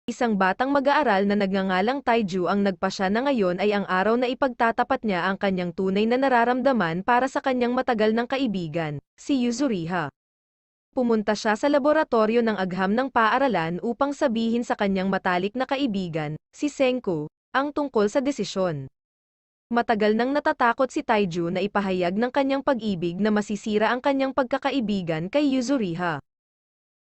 Isang batang mag-aaral na nagngangalang Taiju ang nagpasya na ngayon ay ang araw na ipagtatapat niya ang kanyang tunay na nararamdaman para sa kanyang matagal ng kaibigan, si Yuzuriha. Pumunta siya sa laboratorio ng agham ng paaralan upang sabihin sa kanyang matalik na kaibigan, si Senko, ang tungkol sa desisyon. Matagal nang natatakot si Taiju na ipahayag ng kanyang pag-ibig na masisira ang kanyang pagkakaibigan kay Yuzuriha.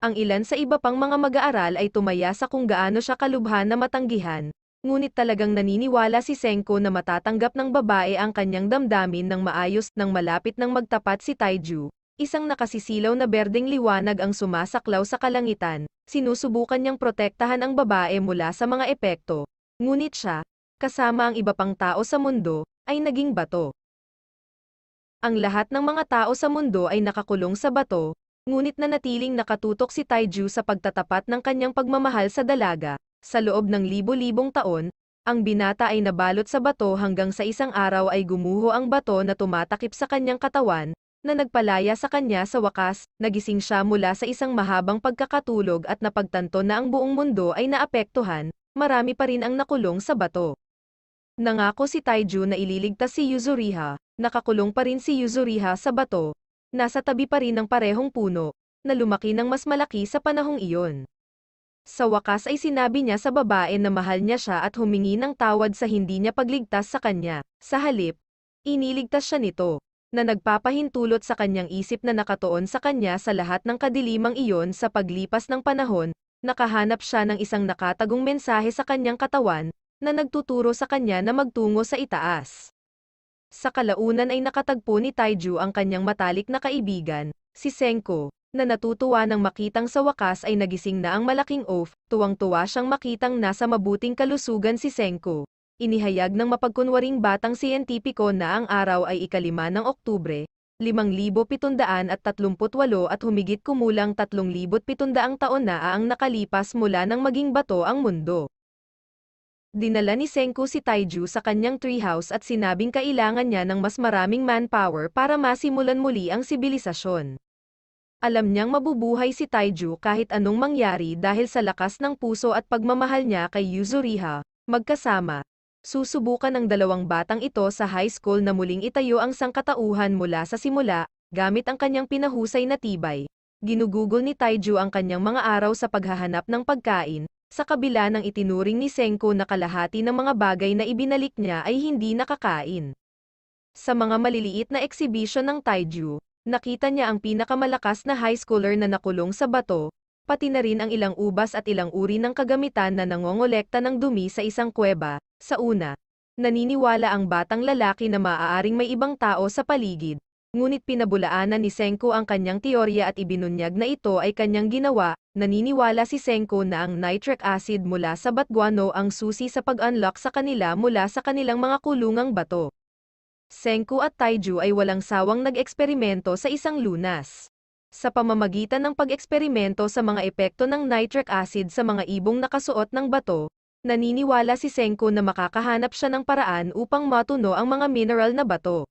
Ang ilan sa iba pang mga mag-aaral ay tumaya sa kung gaano siya kalubhan na matanggihan, ngunit talagang naniniwala si Senko na matatanggap ng babae ang kanyang damdamin ng maayos nang malapit nang magtapat si Taiju. Isang nakasisilaw na berdeng liwanag ang sumasaklaw sa kalangitan, sinusubukan niyang protektahan ang babae mula sa mga epekto, ngunit siya, kasama ang iba pang tao sa mundo, ay naging bato. Ang lahat ng mga tao sa mundo ay nakakulong sa bato, ngunit nanatiling nakatutok si Taiju sa pagtatapat ng kanyang pagmamahal sa dalaga. Sa loob ng libo-libong taon, ang binata ay nabalot sa bato hanggang sa isang araw ay gumuho ang bato na tumatakip sa kanyang katawan, na nagpalaya sa kanya sa wakas, nagising siya mula sa isang mahabang pagkakatulog at napagtanto na ang buong mundo ay naapektuhan, marami pa rin ang nakulong sa bato. Nangako si Taiju na ililigtas si Yuzuriha, nakakulong pa rin si Yuzuriha sa bato, nasa tabi pa rin ng parehong puno, na lumaki ng mas malaki sa panahong iyon. Sa wakas ay sinabi niya sa babae na mahal niya siya at humingi ng tawad sa hindi niya pagligtas sa kanya. Sa halip, iniligtas siya nito, na nagpapahintulot sa kanyang isip na nakatuon sa kanya sa lahat ng kadilimang iyon. Sa paglipas ng panahon, nakahanap siya ng isang nakatagong mensahe sa kanyang katawan, na nagtuturo sa kanya na magtungo sa itaas. Sa kalaunan ay nakatagpo ni Taiju ang kanyang matalik na kaibigan, si Senko, na natutuwa nang makitang sa wakas ay nagising na ang malaking oaf. Tuwang-tuwa siyang makitang nasa mabuting kalusugan si Senko. Inihayag ng mapagkunwaring batang siyentipiko na ang araw ay ika-5 ng Oktubre, 5738 at humigit kumulang 3700 taon na ang nakalipas mula nang maging bato ang mundo. Dinala ni Senko si Taiju sa kanyang treehouse at sinabing kailangan niya ng mas maraming manpower para masimulan muli ang sibilisasyon. Alam niyang mabubuhay si Taiju kahit anong mangyari dahil sa lakas ng puso at pagmamahal niya kay Yuzuriha. Magkasama, susubukan ng dalawang batang ito sa high school na muling itayo ang sangkatauhan mula sa simula, gamit ang kanyang pinahusay na tibay. Ginugugol ni Taiju ang kanyang mga araw sa paghahanap ng pagkain, sa kabila ng itinuring ni Senko na kalahati ng mga bagay na ibinalik niya ay hindi nakakain. Sa mga maliliit na exhibition ng Taiju, nakita niya ang pinakamalakas na high schooler na nakulong sa bato, pati na rin ang ilang ubas at ilang uri ng kagamitan na nangongolekta ng dumi sa isang kuweba. Sa una, naniniwala ang batang lalaki na maaaring may ibang tao sa paligid, ngunit pinabulaanan ni Senko ang kanyang teorya at ibinunyag na ito ay kanyang ginawa. Naniniwala si Senko na ang nitric acid mula sa batguano ang susi sa pag-unlock sa kanila mula sa kanilang mga kulungang bato. Senko at Taiju ay walang sawang nag-eksperimento sa isang lunas. Sa pamamagitan ng pag-eksperimento sa mga epekto ng nitric acid sa mga ibong nakasuot ng bato, naniniwala si Senko na makakahanap siya ng paraan upang matuno ang mga mineral na bato.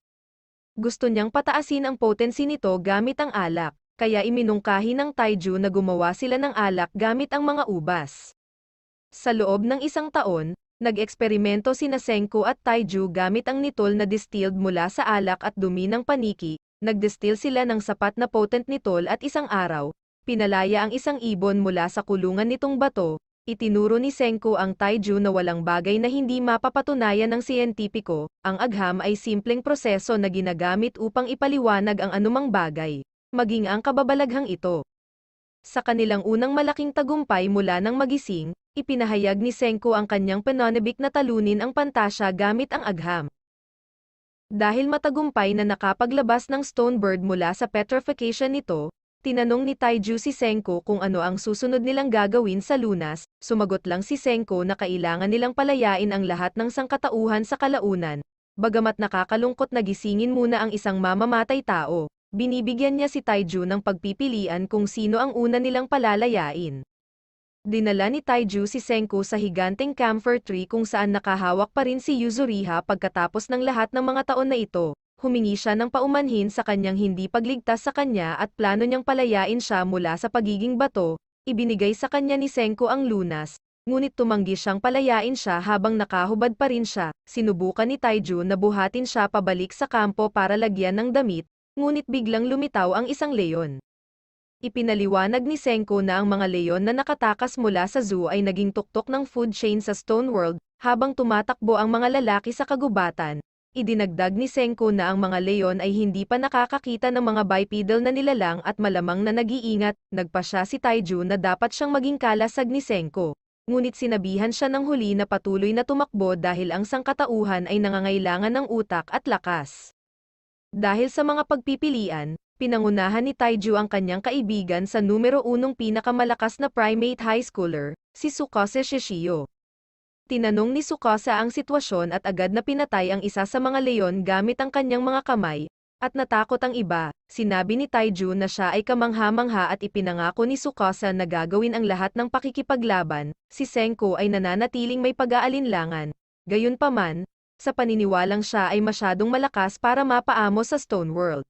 Gusto niyang pataasin ang potency nito gamit ang alak, kaya iminungkahi ng Taiju na gumawa sila ng alak gamit ang mga ubas. Sa loob ng isang taon, nag-eksperimento sina Senko at Taiju gamit ang nitol na distilled mula sa alak at dumi ng paniki. Nagdistill sila ng sapat na potent nitol at isang araw, pinalaya ang isang ibon mula sa kulungan nitong bato. Itinuro ni Senko ang Taiju na walang bagay na hindi mapapatunayan ng siyentipiko. Ang agham ay simpleng proseso na ginagamit upang ipaliwanag ang anumang bagay, maging ang kababalaghang ito. Sa kanilang unang malaking tagumpay mula nang magising, ipinahayag ni Senko ang kanyang pananabik na talunin ang pantasya gamit ang agham. Dahil matagumpay na nakapaglabas ng stone bird mula sa petrification nito, tinanong ni Taiju si Senko kung ano ang susunod nilang gagawin sa lunas. Sumagot lang si Senko na kailangan nilang palayain ang lahat ng sangkatauhan sa kalaunan. Bagamat nakakalungkot na gisingin muna ang isang mamamatay tao, binibigyan niya si Taiju ng pagpipilian kung sino ang una nilang palalayain. Dinala ni Taiju si Senko sa higanteng camphor tree kung saan nakahawak pa rin si Yuzuriha pagkatapos ng lahat ng mga taon na ito. Humingi siya ng paumanhin sa kanyang hindi pagligtas sa kanya at plano niyang palayain siya mula sa pagiging bato. Ibinigay sa kanya ni Senko ang lunas, ngunit tumanggi siyang palayain siya habang nakahubad pa rin siya. Sinubukan ni Taiju na buhatin siya pabalik sa kampo para lagyan ng damit, ngunit biglang lumitaw ang isang leon. Ipinaliwanag ni Senko na ang mga leon na nakatakas mula sa zoo ay naging tuktok ng food chain sa Stone World, habang tumatakbo ang mga lalaki sa kagubatan. Idinagdag ni Senko na ang mga leon ay hindi pa nakakakita ng mga bipedal na nilalang at malamang na nag-iingat. Nagpasya si Taiju na dapat siyang maging kalasag ni Senko. Ngunit sinabihan siya ng huli na patuloy na tumakbo dahil ang sangkatauhan ay nangangailangan ng utak at lakas. Dahil sa mga pagpipilian, pinangunahan ni Taiju ang kanyang kaibigan sa numero 1 pinakamalakas na primate high schooler, si Tsukasa Shishio. Tinanong ni Tsukasa ang sitwasyon at agad na pinatay ang isa sa mga leon gamit ang kanyang mga kamay, at natakot ang iba. Sinabi ni Taiju na siya ay kamangha-mangha at ipinangako ni Tsukasa na gagawin ang lahat ng pakikipaglaban. Si Senko ay nananatiling may pag-aalinlangan. Gayunpaman, sa paniniwalang siya ay masyadong malakas para mapaamo sa Stone World.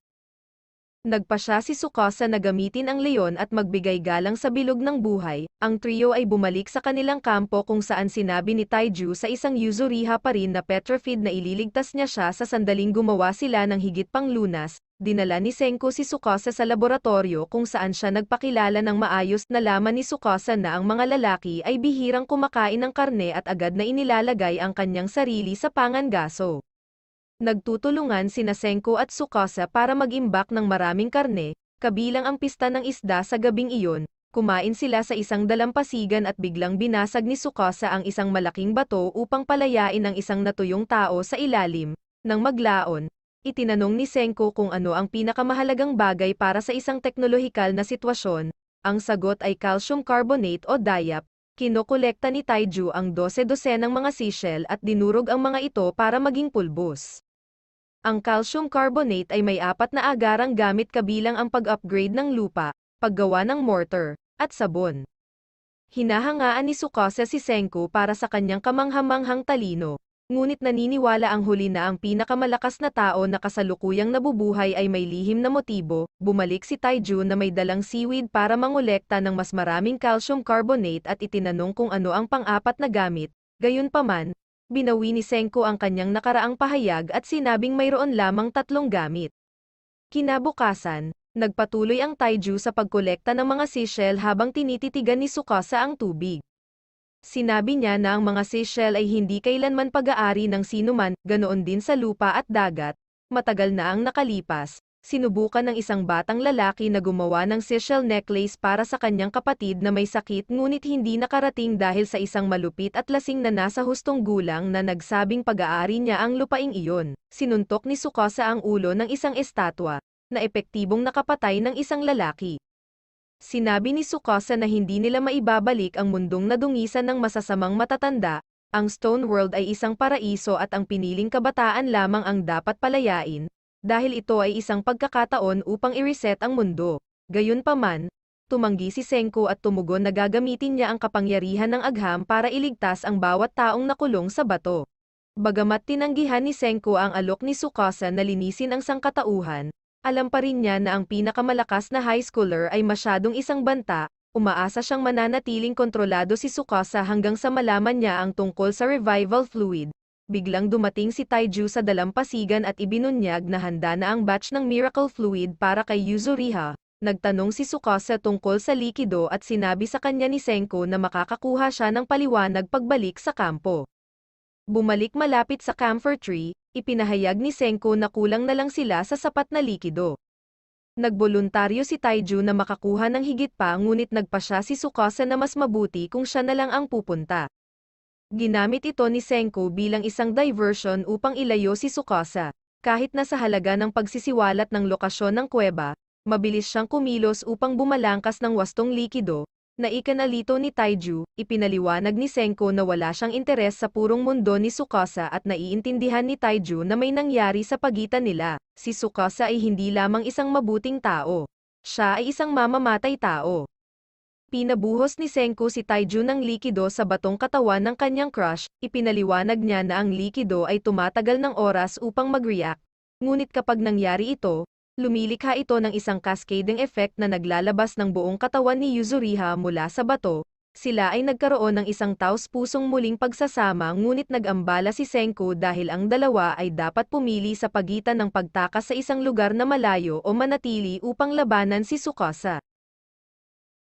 Nagpasya si Tsukasa na gamitin ang leon at magbigay galang sa bilog ng buhay. Ang trio ay bumalik sa kanilang kampo kung saan sinabi ni Taiju sa isang Yuzuriha pa rin na Petrofid na ililigtas niya siya sa sandaling gumawa sila ng higit pang lunas. Dinala ni Senko si Tsukasa sa laboratorio kung saan siya nagpakilala ng maayos. Nalaman ni Tsukasa na ang mga lalaki ay bihirang kumakain ng karne at agad na inilalagay ang kanyang sarili sa pangangaso. Nagtutulungan sina Senko at Tsukasa para mag-imbak ng maraming karne, kabilang ang pista ng isda sa gabing iyon. Kumain sila sa isang dalampasigan at biglang binasag ni Tsukasa ang isang malaking bato upang palayain ang isang natuyong tao sa ilalim. Nang maglaon, itinanong ni Senko kung ano ang pinakamahalagang bagay para sa isang teknolohikal na sitwasyon. Ang sagot ay calcium carbonate o DIAP. Kinokolekta ni Taiju ang 12-dosenang mga seashell at dinurog ang mga ito para maging pulbos. Ang calcium carbonate ay may 4 na agarang gamit kabilang ang pag-upgrade ng lupa, paggawa ng mortar, at sabon. Hinahangaan ni Tsukasa si Senko para sa kanyang kamanghamanghang talino, ngunit naniniwala ang huli na ang pinakamalakas na tao na kasalukuyang nabubuhay ay may lihim na motibo. Bumalik si Taiju na may dalang seaweed para mangolekta ng mas maraming calcium carbonate at itinanong kung ano ang pang-4 na gamit. Gayunpaman, binawi ni Senko ang kanyang nakaraang pahayag at sinabing mayroon lamang 3 gamit. Kinabukasan, nagpatuloy ang Taiju sa pagkolekta ng mga seashell habang tinititigan ni Tsukasa ang tubig. Sinabi niya na ang mga seashell ay hindi kailanman pag-aari ng sinuman, ganoon din sa lupa at dagat. Matagal na ang nakalipas, sinubukan ng isang batang lalaki na gumawa ng seashell necklace para sa kanyang kapatid na may sakit ngunit hindi nakarating dahil sa isang malupit at lasing na nasa hustong gulang na nagsabing pag-aari niya ang lupaing iyon. Sinuntok ni Tsukasa ang ulo ng isang estatwa, na epektibong nakapatay ng isang lalaki. Sinabi ni Tsukasa na hindi nila maibabalik ang mundong nadungisan ng masasamang matatanda. Ang Stone World ay isang paraiso at ang piniling kabataan lamang ang dapat palayain, dahil ito ay isang pagkakataon upang i-reset ang mundo. Gayunpaman, tumanggi si Senko at tumugon na gagamitin niya ang kapangyarihan ng agham para iligtas ang bawat taong nakulong sa bato. Bagamat tinanggihan ni Senko ang alok ni Tsukasa na linisin ang sangkatauhan, alam pa rin niya na ang pinakamalakas na high schooler ay masyadong isang banta. Umaasa siyang mananatiling kontrolado si Tsukasa hanggang sa malaman niya ang tungkol sa revival fluid. Biglang dumating si Taiju sa dalampasigan at ibinunyag na handa na ang batch ng miracle fluid para kay Yuzuriha. Nagtanong si Tsukasa tungkol sa likido at sinabi sa kanya ni Senko na makakakuha siya ng paliwanag pagbalik sa kampo. Bumalik malapit sa camphor tree, ipinahayag ni Senko na kulang na lang sila sa sapat na likido. Nagboluntaryo si Taiju na makakuha ng higit pa ngunit nagpasya si Tsukasa na mas mabuti kung siya na lang ang pupunta. Ginamit ito ni Senko bilang isang diversion upang ilayo si Tsukasa. Kahit na sa halaga ng pagsisiwalat ng lokasyon ng kuweba, mabilis siyang kumilos upang bumalangkas ng wastong likido. Naikanalito ni Taiju, ipinaliwanag ni Senko na wala siyang interes sa purong mundo ni Tsukasa at naiintindihan ni Taiju na may nangyari sa pagitan nila. Si Tsukasa ay hindi lamang isang mabuting tao. Siya ay isang mamamatay tao. Pinabuhos ni Senko si Taiju ng likido sa batong katawan ng kanyang crush. Ipinaliwanag niya na ang likido ay tumatagal ng oras upang mag-react. Ngunit kapag nangyari ito, lumilikha ito ng isang cascading effect na naglalabas ng buong katawan ni Yuzuriha mula sa bato. Sila ay nagkaroon ng isang taos-pusong muling pagsasama ngunit nag-ambala si Senko dahil ang dalawa ay dapat pumili sa pagitan ng pagtakas sa isang lugar na malayo o manatili upang labanan si Tsukasa.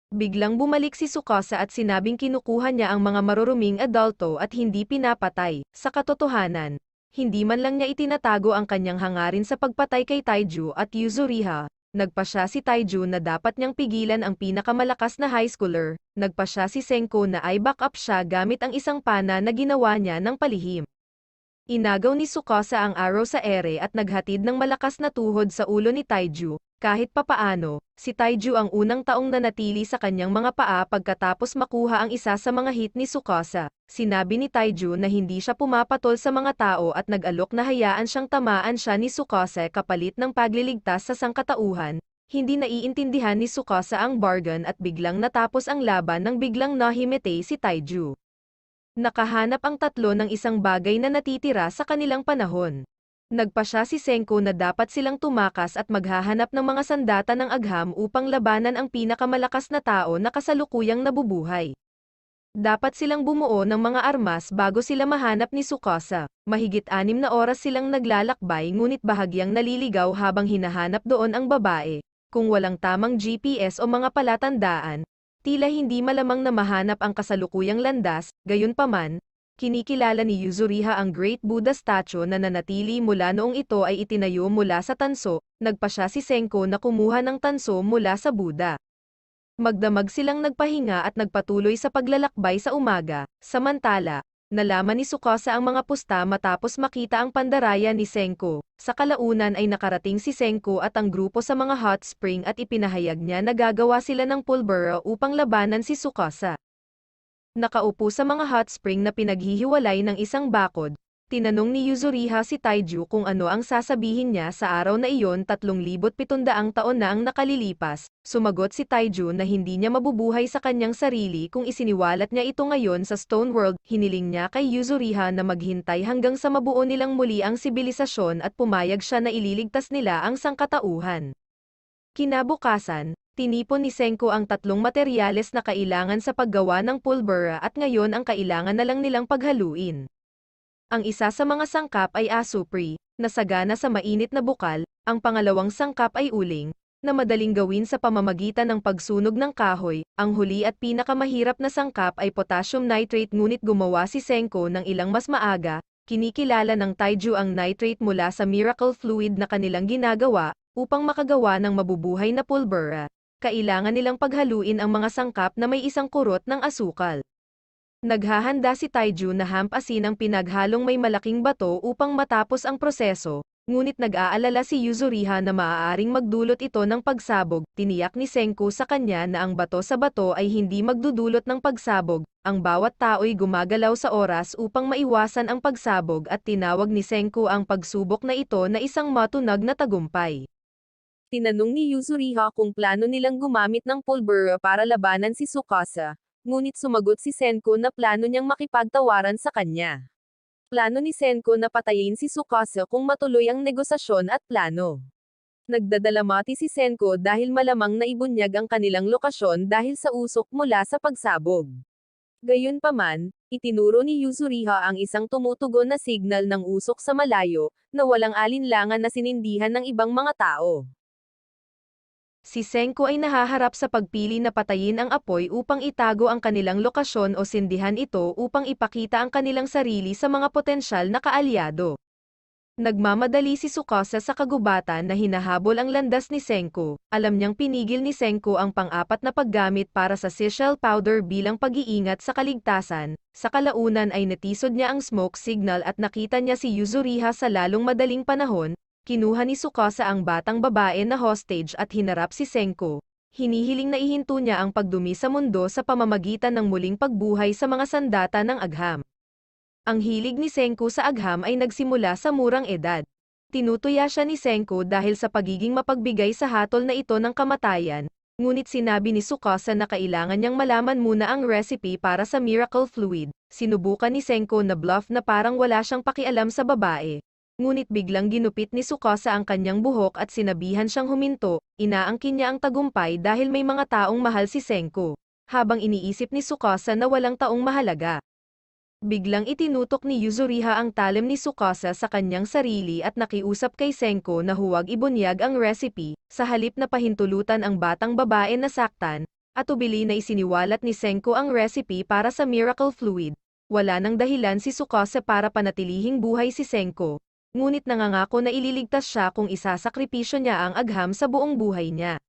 Biglang bumalik si Tsukasa at sinabing kinukuha niya ang mga maruruming adulto at hindi pinapatay. Sa katotohanan, hindi man lang niya itinatago ang kanyang hangarin sa pagpatay kay Taiju at Yuzuriha. Nagpasya si Taiju na dapat niyang pigilan ang pinakamalakas na high schooler. Nagpasya si Senko na ay back up siya gamit ang isang pana na ginawa niya ng palihim. Inagaw ni Tsukasa ang arrow sa ere at naghatid ng malakas na tuhod sa ulo ni Taiju. Kahit papaano, si Taiju ang unang taong nanatili sa kanyang mga paa pagkatapos makuha ang isa sa mga hit ni Tsukasa. Sinabi ni Taiju na hindi siya pumapatol sa mga tao at nag-alok na hayaan siyang tamaan siya ni Tsukasa kapalit ng pagliligtas sa sangkatauhan. Hindi naiintindihan ni Tsukasa ang bargain at biglang natapos ang laban nang biglang nahimete si Taiju. Nakahanap ang tatlo ng isang bagay na natitira sa kanilang panahon. Nagpasya si Senko na dapat silang tumakas at maghahanap ng mga sandata ng agham upang labanan ang pinakamalakas na tao na kasalukuyang nabubuhay. Dapat silang bumuo ng mga armas bago sila mahanap ni Tsukasa. Mahigit 6 na oras silang naglalakbay ngunit bahagyang naliligaw habang hinahanap doon ang babae. Kung walang tamang GPS o mga palatandaan, tila hindi malamang na mahanap ang kasalukuyang landas. Gayunpaman, kinikilala ni Yuzuriha ang Great Buddha statue na nanatili mula noong ito ay itinayo mula sa tanso. Nagpasya si Senko na kumuha ng tanso mula sa Buddha. Magdamag silang nagpahinga at nagpatuloy sa paglalakbay sa umaga. Samantala, nalaman ni Tsukasa ang mga pusta matapos makita ang pandaraya ni Senko. Sa kalaunan ay nakarating si Senko at ang grupo sa mga hot spring at ipinahayag niya na gagawa sila ng pulbura upang labanan si Tsukasa. Nakaupo sa mga hot spring na pinaghihiwalay ng isang bakod, tinanong ni Yuzuriha si Taiju kung ano ang sasabihin niya sa araw na iyon. 3,700 taon na ang nakalilipas. Sumagot si Taiju na hindi niya mabubuhay sa kanyang sarili kung isiniwalat niya ito ngayon sa Stone World. Hiniling niya kay Yuzuriha na maghintay hanggang sa mabuo nilang muli ang sibilisasyon at pumayag siya na ililigtas nila ang sangkatauhan. Kinabukasan, tinipon ni Senko ang 3 materyales na kailangan sa paggawa ng pulbura at ngayon ang kailangan na lang nilang paghaluin. Ang isa sa mga sangkap ay asupri, na sagana sa mainit na bukal. Ang pangalawang sangkap ay uling, na madaling gawin sa pamamagitan ng pagsunog ng kahoy. Ang huli at pinakamahirap na sangkap ay potassium nitrate ngunit gumawa si Senko ng ilang mas maaga. Kinikilala ng Taiju ang nitrate mula sa miracle fluid na kanilang ginagawa upang makagawa ng mabubuhay na pulbura. Kailangan nilang paghaluin ang mga sangkap na may isang kurot ng asukal. Naghahanda si Taiju na hampasin ang pinaghalong may malaking bato upang matapos ang proseso, ngunit nag-aalala si Yuzuriha na maaaring magdulot ito ng pagsabog. Tiniyak ni Senko sa kanya na ang bato sa bato ay hindi magdudulot ng pagsabog. Ang bawat tao'y gumagalaw sa oras upang maiwasan ang pagsabog at tinawag ni Senko ang pagsubok na ito na isang matunag na tagumpay. Tinanong ni Yuzuriha kung plano nilang gumamit ng pulbura para labanan si Tsukasa. Ngunit sumagot si Senko na plano niyang makipagtawaran sa kanya. Plano ni Senko na patayin si Tsukasa kung matuloy ang negosasyon at plano. Nagdadalamati si Senko dahil malamang naibunyag ang kanilang lokasyon dahil sa usok mula sa pagsabog. Gayunpaman, itinuro ni Yuzuriha ang isang tumutugon na signal ng usok sa malayo, na walang alinlangan na sinindihan ng ibang mga tao. Si Senko ay nahaharap sa pagpili na patayin ang apoy upang itago ang kanilang lokasyon o sindihan ito upang ipakita ang kanilang sarili sa mga potensyal na kaalyado. Nagmamadali si Tsukasa sa kagubatan na hinahabol ang landas ni Senko. Alam niyang pinigil ni Senko ang pang-apat na paggamit para sa seashell powder bilang pag-iingat sa kaligtasan. Sa kalaunan ay natisod niya ang smoke signal at nakita niya si Yuzuriha sa lalong madaling panahon. Kinuha ni Tsukasa ang batang babae na hostage at hinarap si Senko. Hinihiling na ihinto niya ang pagdumi sa mundo sa pamamagitan ng muling pagbuhay sa mga sandata ng agham. Ang hilig ni Senko sa agham ay nagsimula sa murang edad. Tinutuya siya ni Senko dahil sa pagiging mapagbigay sa hatol na ito ng kamatayan, ngunit sinabi ni Tsukasa na kailangan niyang malaman muna ang recipe para sa miracle fluid. Sinubukan ni Senko na bluff na parang wala siyang pakialam sa babae. Ngunit biglang ginupit ni Tsukasa ang kanyang buhok at sinabihan siyang huminto. Inaangkin niya ang tagumpay dahil may mga taong mahal si Senko. habang iniisip ni Tsukasa na walang taong mahalaga. Biglang itinutok ni Yuzuriha ang talim ni Tsukasa sa kanyang sarili at nakiusap kay Senko na huwag ibunyag ang recipe, sa halip na pahintulutan ang batang babae na saktan, at ubili na isiniwalat ni Senko ang recipe para sa miracle fluid. Wala nang dahilan si Tsukasa para panatilihing buhay si Senko, ngunit nangangako na ililigtas siya kung isasakripisyo niya ang agham sa buong buhay niya.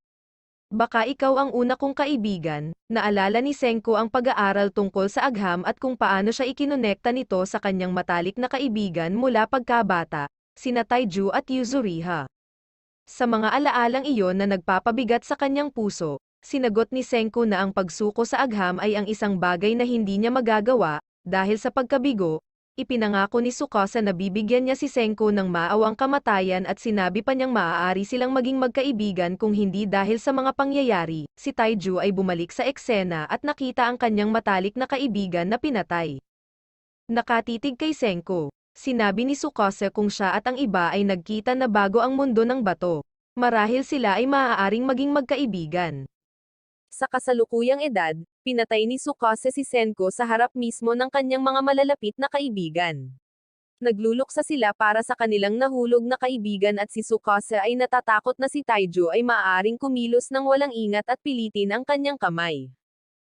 Baka ikaw ang una kong kaibigan, naalala ni Senko ang pag-aaral tungkol sa agham at kung paano siya ikinonekta nito sa kanyang matalik na kaibigan mula pagkabata, sina Taiju at Yuzuriha. Sa mga alaalang iyon na nagpapabigat sa kanyang puso, sinagot ni Senko na ang pagsuko sa agham ay ang isang bagay na hindi niya magagawa, dahil sa pagkabigo. Ipinangako ni Tsukasa na bibigyan niya si Senko ng maawang kamatayan at sinabi pa niyang maaari silang maging magkaibigan kung hindi dahil sa mga pangyayari. Si Taiju ay bumalik sa eksena at nakita ang kanyang matalik na kaibigan na pinatay. Nakatitig kay Senko, sinabi ni Tsukasa kung siya at ang iba ay nagkita na bago ang mundo ng bato. Marahil sila ay maaaring maging magkaibigan. Sa kasalukuyang edad, pinatay ni Tsukasa si Senko sa harap mismo ng kanyang mga malalapit na kaibigan. Nagluluksa sila para sa kanilang nahulog na kaibigan at si Tsukasa ay natatakot na si Taiju ay maaaring kumilos ng walang ingat at pilitin ang kanyang kamay.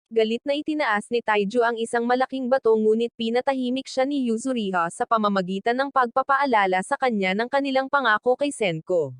Galit na itinaas ni Taiju ang isang malaking bato ngunit pinatahimik siya ni Yuzuriha sa pamamagitan ng pagpapaalala sa kanya ng kanilang pangako kay Senko.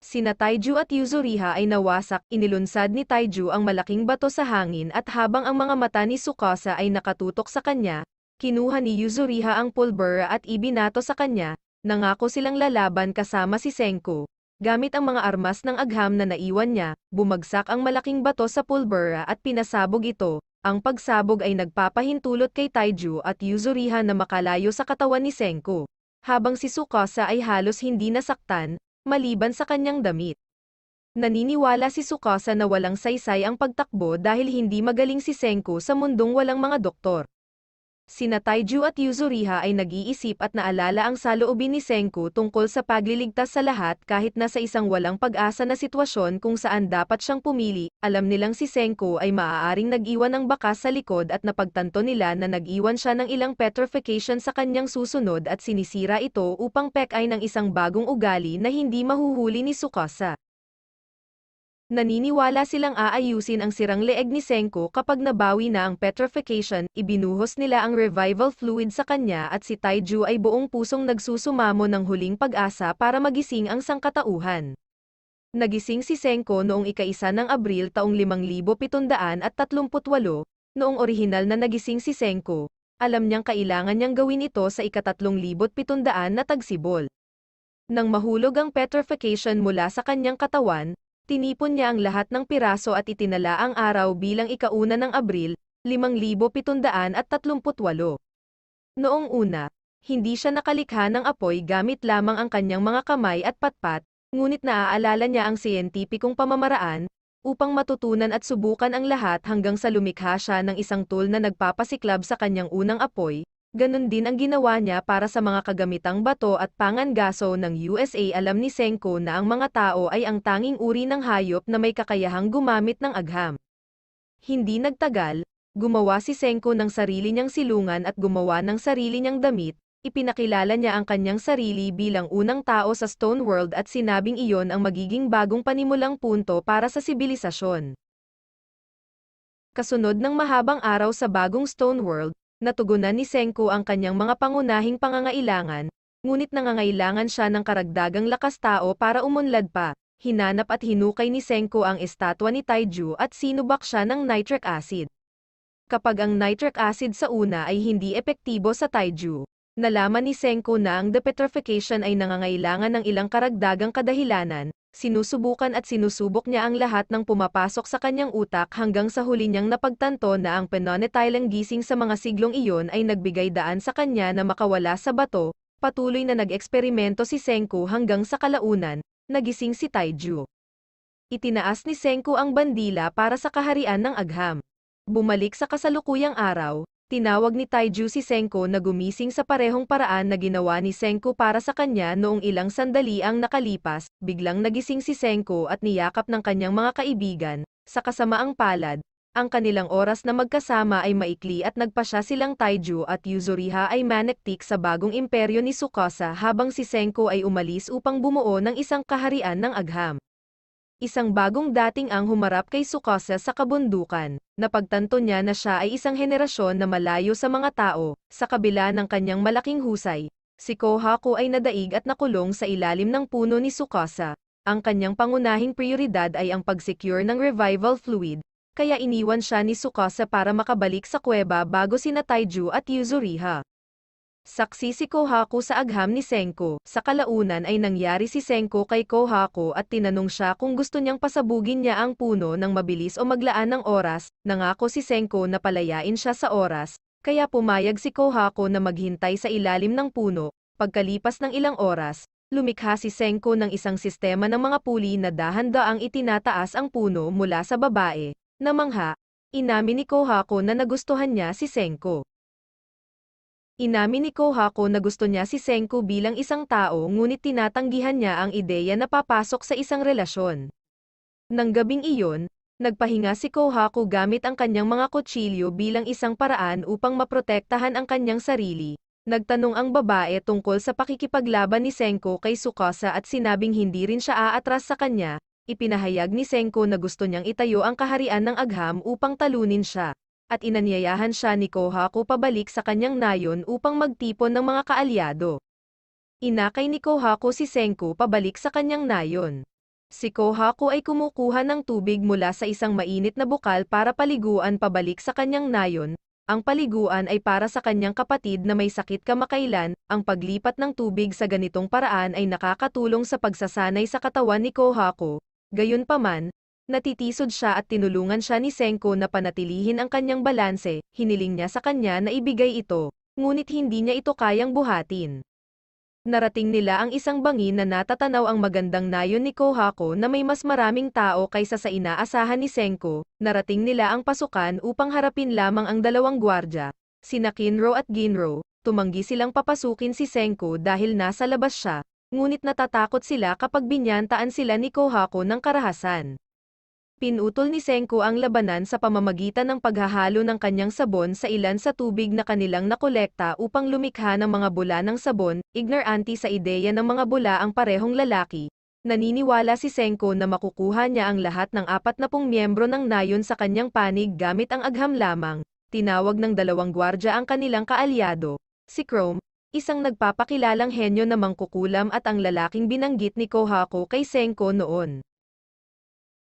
Sina Taiju at Yuzuriha ay nawasak, inilunsad ni Taiju ang malaking bato sa hangin at habang ang mga mata ni Tsukasa ay nakatutok sa kanya, kinuha ni Yuzuriha ang pulbura at ibinato sa kanya, nangako silang lalaban kasama si Senko. Gamit ang mga armas ng agham na naiwan niya, bumagsak ang malaking bato sa pulbura at pinasabog ito. Ang pagsabog ay nagpapahintulot kay Taiju at Yuzuriha na makalayo sa katawan ni Senko, habang si Tsukasa ay halos hindi nasaktan, maliban sa kanyang damit. Naniniwala si Tsukasa na walang saysay ang pagtakbo dahil hindi magaling si Senko sa mundong walang mga doktor. Sina Taiju at Yuzuriha ay nag-iisip at naalala ang saloobin ni Senko tungkol sa pagliligtas sa lahat kahit nasa isang walang pag-asa na sitwasyon kung saan dapat siyang pumili. Alam nilang si Senko ay maaaring nag-iwan ng bakas sa likod at napagtanto nila na nag-iwan siya ng ilang petrification sa kanyang susunod at sinisira ito upang pekay ng isang bagong ugali na hindi mahuhuli ni Tsukasa. Naniniwala silang aayusin ang sirang leeg ni Senko kapag nabawi na ang petrification, ibinuhos nila ang revival fluid sa kanya at si Taiju ay buong pusong nagsusumamo ng huling pag-asa para magising ang sangkatauhan. Nagising si Senko noong ika-1 ng Abril taong 5738, noong orihinal na nagising si Senko, alam niyang kailangan niyang gawin ito sa ika-3700 na tagsibol. Nang mahulog ang petrification mula sa kanyang katawan, tinipon niya ang lahat ng piraso at itinala ang araw bilang ika-1 ng Abril, 5738. Noong una, hindi siya nakalikha ng apoy gamit lamang ang kanyang mga kamay at patpat, ngunit naaalala niya ang siyentipikong pamamaraan, upang matutunan at subukan ang lahat hanggang sa lumikha siya ng isang tool na nagpapasiklab sa kanyang unang apoy. Ganon din ang ginawa niya para sa mga kagamitang bato at pangangaso ng USA. Alam ni Senko na ang mga tao ay ang tanging uri ng hayop na may kakayahang gumamit ng agham. Hindi nagtagal, gumawa si Senko ng sarili niyang silungan at gumawa ng sarili niyang damit. Ipinakilala niya ang kanyang sarili bilang unang tao sa Stone World at sinabing iyon ang magiging bagong panimulang punto para sa sibilisasyon. Kasunod ng mahabang araw sa bagong Stone World, natugunan ni Senko ang kanyang mga pangunahing pangangailangan, ngunit nangangailangan siya ng karagdagang lakas tao para umunlad pa. Hinanap at hinukay ni Senko ang estatwa ni Taiju at sinubak siya ng nitric acid. Kapag ang nitric acid sa una ay hindi epektibo sa Taiju, nalaman ni Senko na ang depetrification ay nangangailangan ng ilang karagdagang kadahilanan. Sinusubukan at sinusubok niya ang lahat ng pumapasok sa kanyang utak hanggang sa huli niyang napagtanto na ang penonetilang gising sa mga siglong iyon ay nagbigay daan sa kanya na makawala sa bato. Patuloy na nag-eksperimento si Senko hanggang sa kalaunan, nagising si Taiju. Itinaas ni Senko ang bandila para sa kaharian ng agham. Bumalik sa kasalukuyang araw, tinawag ni Taiju si Senko na gumising sa parehong paraan na ginawa ni Senko para sa kanya noong ilang sandali ang nakalipas. Biglang nagising si Senko at niyakap ng kanyang mga kaibigan. Sa kasamaang palad, Ang kanilang oras na magkasama ay maikli at nagpasya silang Taiju at Yuzuriha ay manektik sa bagong imperyo ni Tsukasa habang si Senko ay umalis upang bumuo ng isang kaharian ng agham. Isang bagong dating ang humarap kay Tsukasa sa kabundukan. Napagtanto niya na siya ay isang henerasyon na malayo sa mga tao, sa kabila ng kanyang malaking husay. Si Kohaku ay nadaig at nakulong sa ilalim ng puno ni Tsukasa. Ang kanyang pangunahing prioridad ay ang pag-secure ng revival fluid, kaya iniwan siya ni Tsukasa para makabalik sa kuweba bago sina Taiju at Yuzuriha. Saksi si Kohaku sa agham ni Senko. Sa kalaunan ay nangyari si Senko kay Kohaku at tinanong siya kung gusto niyang pasabugin niya ang puno ng mabilis o maglaan ng oras. Nangako si Senko na palayain siya sa oras, kaya pumayag si Kohaku na maghintay sa ilalim ng puno. Pagkalipas ng ilang oras, lumikha si Senko ng isang sistema ng mga puli na dahan-daang itinataas ang puno mula sa babae. Namangha, inamin ni Kohaku na nagustuhan niya si Senko. Inamin ni Kohaku na gusto niya si Senko bilang isang tao ngunit tinatanggihan niya ang ideya na papasok sa isang relasyon. Nang gabing iyon, nagpahinga si Kohaku gamit ang kanyang mga kutsilyo bilang isang paraan upang maprotektahan ang kanyang sarili. Nagtanong ang babae tungkol sa pakikipaglaban ni Senko kay Tsukasa at sinabing hindi rin siya aatras sa kanya. Ipinahayag ni Senko na gusto niyang itayo ang kaharian ng agham upang talunin siya, at inanyayahan siya ni Kohaku pabalik sa kanyang nayon upang magtipon ng mga kaalyado. Inakay ni Kohaku si Senko pabalik sa kanyang nayon. Si Kohaku ay kumukuha ng tubig mula sa isang mainit na bukal para paliguan pabalik sa kanyang nayon. Ang paliguan ay para sa kanyang kapatid na may sakit kamakailan. Ang paglipat ng tubig sa ganitong paraan ay nakakatulong sa pagsasanay sa katawan ni Kohaku. Gayunpaman, natitisod siya at tinulungan siya ni Senko na panatilihin ang kanyang balanse. Hiniling niya sa kanya na ibigay ito, ngunit hindi niya ito kayang buhatin. Narating nila ang isang bangin na natatanaw ang magandang nayon ni Kohaku na may mas maraming tao kaysa sa inaasahan ni Senko. Narating nila ang pasukan upang harapin lamang ang dalawang gwardya, sina Kinro at Ginro. Tumanggi silang papasukin si Senko dahil nasa labas siya, ngunit natatakot sila kapag binyantaan sila ni Kohaku ng karahasan. Pinutol ni Senko ang labanan sa pamamagitan ng paghahalo ng kanyang sabon sa ilan sa tubig na kanilang nakolekta upang lumikha ng mga bula ng sabon. Ignorante sa ideya ng mga bula ang parehong lalaki. Naniniwala si Senko na makukuha niya ang lahat ng 40 miyembro ng nayon sa kanyang panig gamit ang agham lamang. Tinawag ng dalawang gwardya ang kanilang kaalyado, si Chrome, isang nagpapakilalang henyo na mangkukulam at ang lalaking binanggit ni Kohaku kay Senko noon.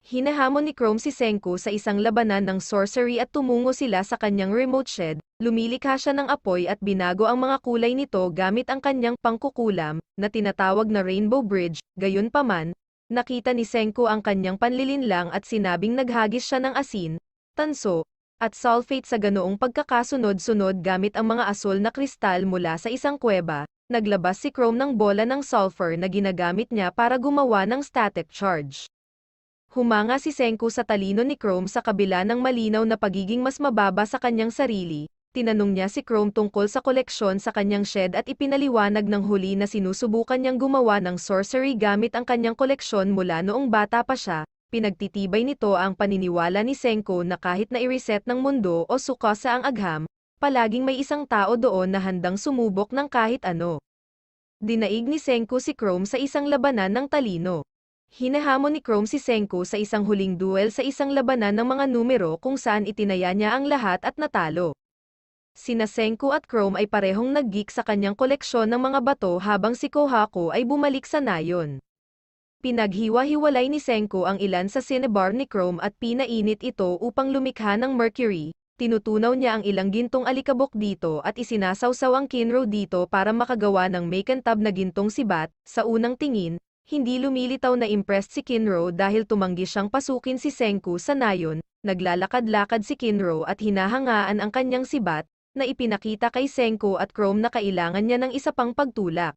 Hinahamon ni Chrome si Senko sa isang labanan ng sorcery at tumungo sila sa kanyang remote shed. Lumilikha siya ng apoy at binago ang mga kulay nito gamit ang kanyang pangkukulam, na tinatawag na Rainbow Bridge. Gayunpaman, nakita ni Senko ang kanyang panlilinlang at sinabing naghagis siya ng asin, tanso, at sulfate sa ganoong pagkakasunod-sunod gamit ang mga asul na kristal mula sa isang kuweba. Naglabas si Chrome ng bola ng sulfur na ginagamit niya para gumawa ng static charge. Humanga si Senko sa talino ni Chrome sa kabila ng malinaw na pagiging mas mababa sa kanyang sarili. Tinanong niya si Chrome tungkol sa koleksyon sa kanyang shed at ipinaliwanag ng huli na sinusubukan niyang gumawa ng sorcery gamit ang kanyang koleksyon mula noong bata pa siya. Pinagtitibay nito ang paniniwala ni Senko na kahit na i-reset ng mundo o Tsukasa ang agham, palaging may isang tao doon na handang sumubok ng kahit ano. Dinaig ni Senko si Chrome sa isang labanan ng talino. Hinahamon ni Chrome si Senko sa isang huling duel sa isang labanan ng mga numero kung saan itinaya niya ang lahat at natalo. Sina Senko at Chrome ay parehong nag-geek sa kanyang koleksyon ng mga bato habang si Kohaku ay bumalik sa nayon. Pinaghiwa-hiwalay ni Senko ang ilan sa cinnabar ni Chrome at pinainit ito upang lumikha ng mercury. Tinutunaw niya ang ilang gintong alikabok dito at isinasawsaw ang Kinro dito para makagawa ng makintab na gintong sibat. Sa unang tingin, hindi lumilitaw na impressed si Kinro dahil tumanggi siyang pasukin si Senko sa nayon. Naglalakad-lakad si Kinro at hinahangaan ang kanyang sibat, na ipinakita kay Senko at Chrome na kailangan niya ng isa pang pagtulak.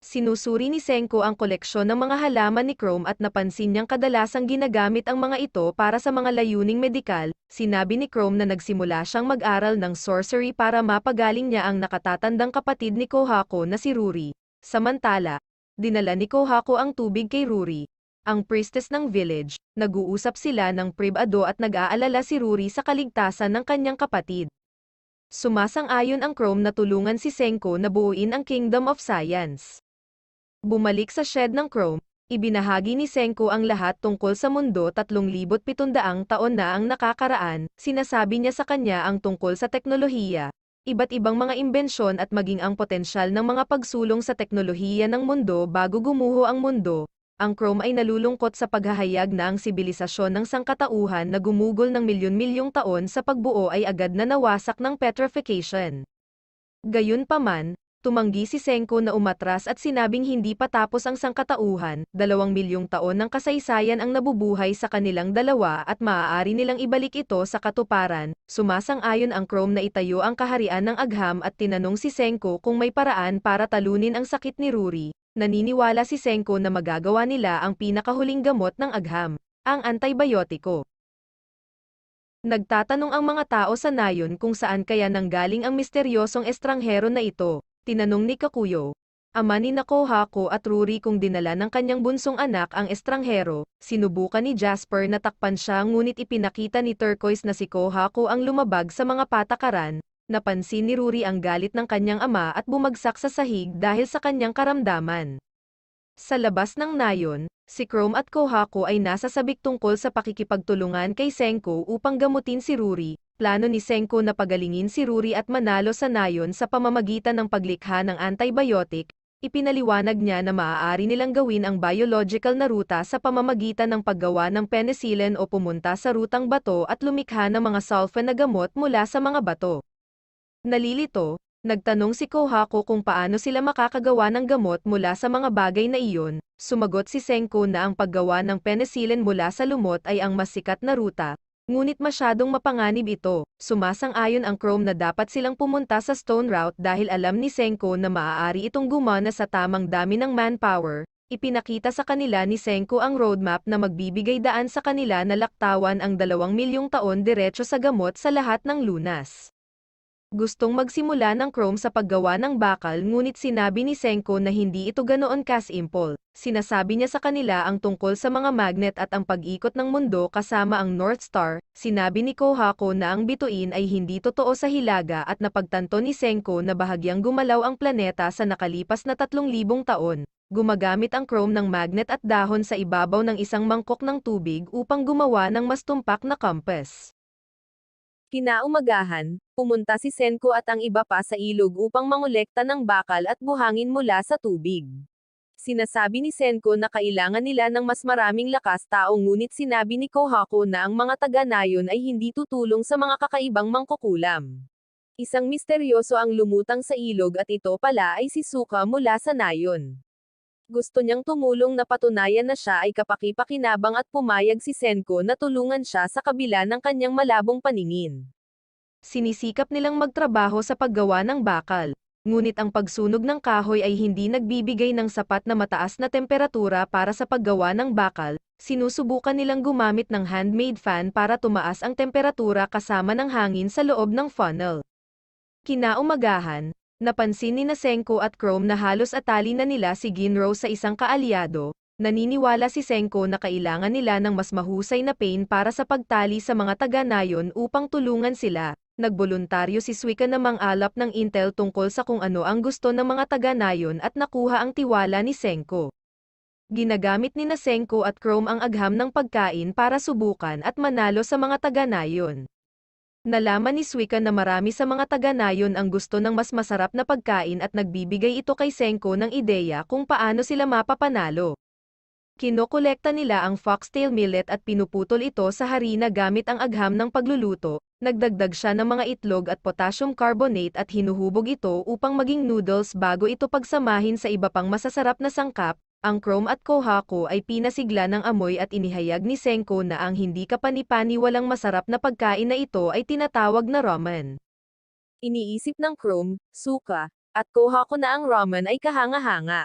Sinusuri ni Senko ang koleksyon ng mga halaman ni Chrome at napansin niyang kadalasang ginagamit ang mga ito para sa mga layuning medikal. Sinabi ni Chrome na nagsimula siyang mag-aral ng sorcery para mapagaling niya ang nakatatandang kapatid ni Kohaku na si Ruri. Samantala, dinala ni Kohaku ang tubig kay Ruri. ang priestess ng village, nag-uusap sila ng pribado at nag-aalala si Ruri sa kaligtasan ng kanyang kapatid. Sumasang-ayon ang Chrome na tulungan si Senko na buuin ang Kingdom of Science. Bumalik sa shed ng Chrome, ibinahagi ni Senko ang lahat tungkol sa mundo 3,700 taon na ang nakakaraan, sinasabi niya sa kanya ang tungkol sa teknolohiya, iba't ibang mga imbensyon at maging ang potensyal ng mga pagsulong sa teknolohiya ng mundo bago gumuho ang mundo. Ang Chrome ay nalulungkot sa paghahayag na ang sibilisasyon ng sangkatauhan na gumugol ng milyon-milyong taon sa pagbuo ay agad na nawasak ng petrification. Gayunpaman, tumanggi si Senko na umatras at sinabing hindi pa tapos ang sangkatauhan, 2 milyong taon ng kasaysayan ang nabubuhay sa kanilang dalawa at maaari nilang ibalik ito sa katuparan. Sumasang-ayon ang Chrome na itayo ang kaharian ng Agham at tinanong si Senko kung may paraan para talunin ang sakit ni Ruri. Naniniwala si Senko na magagawa nila ang pinakahuling gamot ng Agham, ang antibiotiko. Nagtatanong ang mga tao sa nayon kung saan kaya nanggaling ang misteryosong estranghero na ito. Tinanong ni Kakuyo, ama ni Kohako at Ruri kung dinala ng kanyang bunsong anak ang estranghero. Sinubukan ni Jasper na takpan siya ngunit ipinakita ni Turquoise na si Kohako ang lumabag sa mga patakaran. Napansin ni Ruri ang galit ng kanyang ama at bumagsak sa sahig dahil sa kanyang karamdaman. Sa labas ng nayon, si Chrome at Kohako ay nasa sabik tungkol sa pakikipagtulungan kay Senko upang gamutin si Ruri. Plano ni Senko na pagalingin si Ruri at manalo sa nayon sa pamamagitan ng paglikha ng antibiotic. Ipinaliwanag niya na maaari nilang gawin ang biological na ruta sa pamamagitan ng paggawa ng penicillin o pumunta sa rutang bato at lumikha ng mga sulfa na gamot mula sa mga bato. Nalilito, nagtanong si Kohako kung paano sila makakagawa ng gamot mula sa mga bagay na iyon. Sumagot si Senko na ang paggawa ng penicillin mula sa lumot ay ang mas sikat na ruta, ngunit masyadong mapanganib ito. Sumasang-ayon ang Chrome na dapat silang pumunta sa Stone Route dahil alam ni Senko na maaari itong gumana sa tamang dami ng manpower. Ipinakita sa kanila ni Senko ang roadmap na magbibigay daan sa kanila na laktawan ang 2 milyong taon diretso sa gamot sa lahat ng lunas. Gustong magsimula ng Chrome sa paggawa ng bakal ngunit sinabi ni Senko na hindi ito ganoon ka-simple. Sinasabi niya sa kanila ang tungkol sa mga magnet at ang pag-ikot ng mundo kasama ang North Star. Sinabi ni Kohako na ang bituin ay hindi totoo sa Hilaga at napagtanto ni Senko na bahagyang gumalaw ang planeta sa nakalipas na 3,000 taon. Gumagamit ang Chrome ng magnet at dahon sa ibabaw ng isang mangkok ng tubig upang gumawa ng mas tumpak na compass. Kinaumagahan, pumunta si Senko at ang iba pa sa ilog upang mangolekta ng bakal at buhangin mula sa tubig. Sinasabi ni Senko na kailangan nila ng mas maraming lakas tao ngunit sinabi ni Kohako na ang mga taga-nayon ay hindi tutulong sa mga kakaibang mangkukulam. Isang misteryoso ang lumutang sa ilog at ito pala ay si Suka mula sa nayon. Gusto niyang tumulong na patunayan na siya ay kapaki-pakinabang at pumayag si Senko na tulungan siya sa kabila ng kanyang malabong paningin. Sinisikap nilang magtrabaho sa paggawa ng bakal, ngunit ang pagsunog ng kahoy ay hindi nagbibigay ng sapat na mataas na temperatura para sa paggawa ng bakal. Sinusubukan nilang gumamit ng handmade fan para tumaas ang temperatura kasama ng hangin sa loob ng funnel. Kinaumagahan, napansin ni Senko at Chrome na halos atali na nila si Ginro sa isang kaalyado. Naniniwala si Senko na kailangan nila ng mas mahusay na pain para sa pagtali sa mga taga-nayon upang tulungan sila. Nagboluntaryo si Suika na mang-alap ng intel tungkol sa kung ano ang gusto ng mga taga-nayon at nakuha ang tiwala ni Senko. Ginagamit ni Senko at Chrome ang agham ng pagkain para subukan at manalo sa mga taga-nayon. Nalaman ni Suika na marami sa mga taga-nayon ang gusto ng mas masarap na pagkain at nagbibigay ito kay Senko ng ideya kung paano sila mapapanalo. Kinokolekta nila ang foxtail millet at pinuputol ito sa harina gamit ang agham ng pagluluto. Nagdagdag siya ng mga itlog at potassium carbonate at hinuhubog ito upang maging noodles bago ito pagsamahin sa iba pang masasarap na sangkap. Ang Chrome at Kohako ay pinasigla ng amoy at inihayag ni Senko na ang hindi kapani-paniwalang masarap na pagkain na ito ay tinatawag na ramen. Iniisip ng Chrome, Suka, at Kohako na ang ramen ay kahanga-hanga.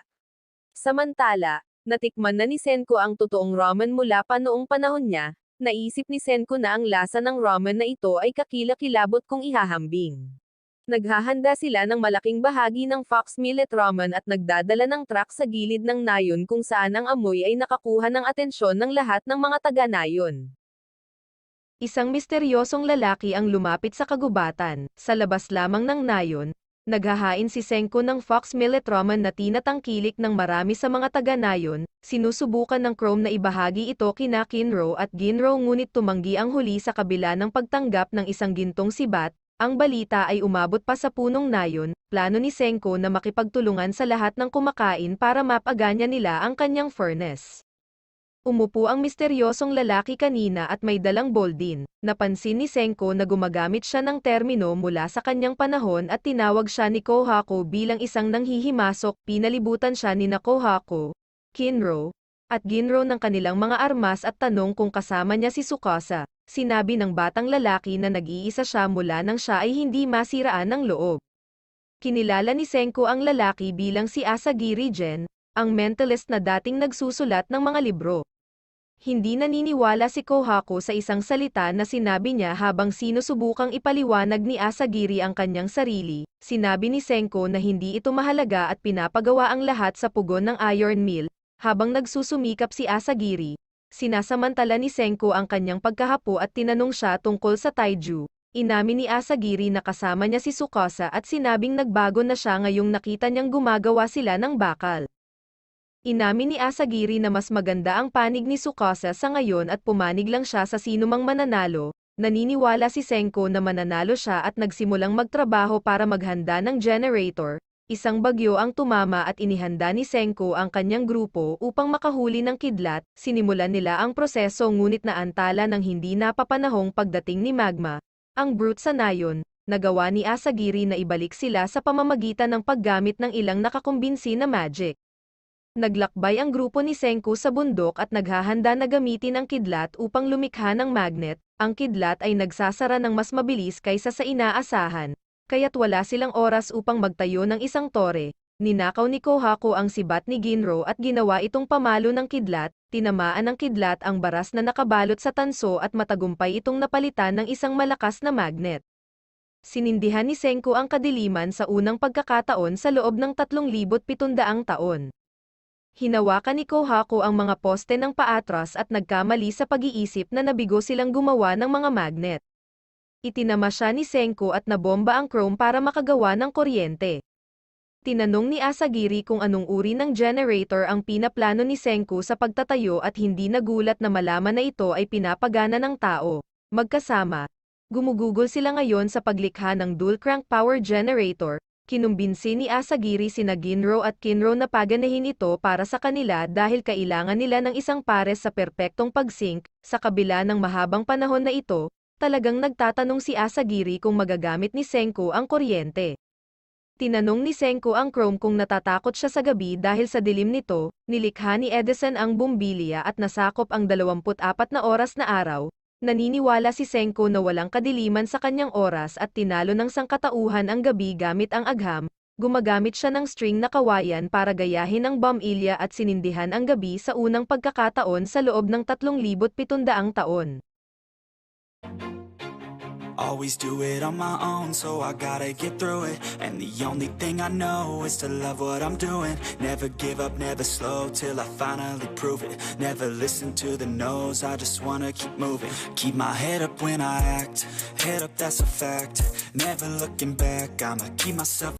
Samantala, natikman na ni Senko ang totoong ramen mula pa noong panahon niya. Naisip ni Senko na ang lasa ng ramen na ito ay kakilakilabot kung ihahambing. Naghahanda sila ng malaking bahagi ng Fox Millet Ramen at nagdadala ng truck sa gilid ng nayon kung saan ang amoy ay nakakuha ng atensyon ng lahat ng mga taga-nayon. Isang misteryosong lalaki ang lumapit sa kagubatan, sa labas lamang ng nayon. Naghahain si Senko ng Fox Millet Ramen na tinatangkilik ng marami sa mga taga-nayon. Sinusubukan ng Chrome na ibahagi ito kina Kinro at Ginro ngunit tumanggi ang huli sa kabila ng pagtanggap ng isang gintong sibat. Ang balita ay umabot pa sa punong nayon. Plano ni Senko na makipagtulungan sa lahat ng kumakain para mapaganya nila ang kanyang furnace. Umupo ang misteryosong lalaki kanina at may dalang bowl din. Napansin ni Senko na gumagamit siya ng termino mula sa kanyang panahon at tinawag siya ni Kohako bilang isang nanghihimasok. Pinalibutan siya ni Kohako, Kinro, at Ginro ng kanilang mga armas at tanong kung kasama niya si Tsukasa. Sinabi ng batang lalaki na nag-iisa siya mula nang siya ay hindi masiraan ng loob. Kinilala ni Senko ang lalaki bilang si Asagiri Gen, ang mentalist na dating nagsusulat ng mga libro. Hindi naniniwala si Kohako sa isang salita na sinabi niya habang sinusubukang ipaliwanag ni Asagiri ang kanyang sarili. Sinabi ni Senko na hindi ito mahalaga at pinapagawa ang lahat sa pugon ng iron mill. Habang nagsusumikap si Asagiri, sinasamantala ni Senko ang kanyang pagkahapo at tinanong siya tungkol sa Taiju. Inamin ni Asagiri na kasama niya si Tsukasa at sinabing nagbago na siya ngayong nakita niyang gumagawa sila ng bakal. Inamin ni Asagiri na mas maganda ang panig ni Tsukasa sa ngayon at pumanig lang siya sa sinumang mananalo. Naniniwala si Senko na mananalo siya at nagsimulang magtrabaho para maghanda ng generator. Isang bagyo ang tumama at inihanda ni Senko ang kanyang grupo upang makahuli ng kidlat. Sinimulan nila ang proseso ngunit naantala ng hindi napapanahong pagdating ni Magma, ang brute sa nayon. Nagawa ni Asagiri na ibalik sila sa pamamagitan ng paggamit ng ilang nakakumbinsi na magic. Naglakbay ang grupo ni Senko sa bundok at naghahanda na gamitin ang kidlat upang lumikha ng magnet. Ang kidlat ay nagsasara ng mas mabilis kaysa sa inaasahan, kaya't wala silang oras upang magtayo ng isang tore. Ninakaw ni Kohako ang sibat ni Ginro at ginawa itong pamalo ng kidlat. Tinamaan ng kidlat ang baras na nakabalot sa tanso at matagumpay itong napalitan ng isang malakas na magnet. Sinindihan ni Senko ang kadiliman sa unang pagkakataon sa loob ng 3,700 taon. Hinawakan ni Kohako ang mga poste ng paatras at nagkamali sa pag-iisip na nabigo silang gumawa ng mga magnet. Itinama siya ni Senko at nabomba ang Chrome para makagawa ng kuryente. Tinanong ni Asagiri kung anong uri ng generator ang pinaplano ni Senko sa pagtatayo at hindi nagulat na malaman na ito ay pinapagana ng tao. Magkasama, gumugugol sila ngayon sa paglikha ng dual crank power generator. Kinumbinsi ni Asagiri sina Ginro at Kinro na paganahin ito para sa kanila dahil kailangan nila ng isang pares sa perpektong pag-sync. Sa kabila ng mahabang panahon na ito, talagang nagtatanong si Asagiri kung magagamit ni Senko ang kuryente. Tinanong ni Senko ang Chrome kung natatakot siya sa gabi dahil sa dilim nito. Nilikha ni Edison ang bumbilya at nasakop ang 24 na oras na araw. Naniniwala si Senko na walang kadiliman sa kanyang oras at tinalo ng sangkatauhan ang gabi gamit ang agham. Gumagamit siya ng string na kawayan para gayahin ang bumilya at sinindihan ang gabi sa unang pagkakataon sa loob ng 3,700 taon. Always do it on my own, so I gotta get through it. And the only thing I know is to love what I'm doing. Never give up, never slow, till I finally prove it. Never listen to the no's, I just wanna keep moving. Keep my head up when I act, head up, that's a fact. Never looking back, I'ma keep myself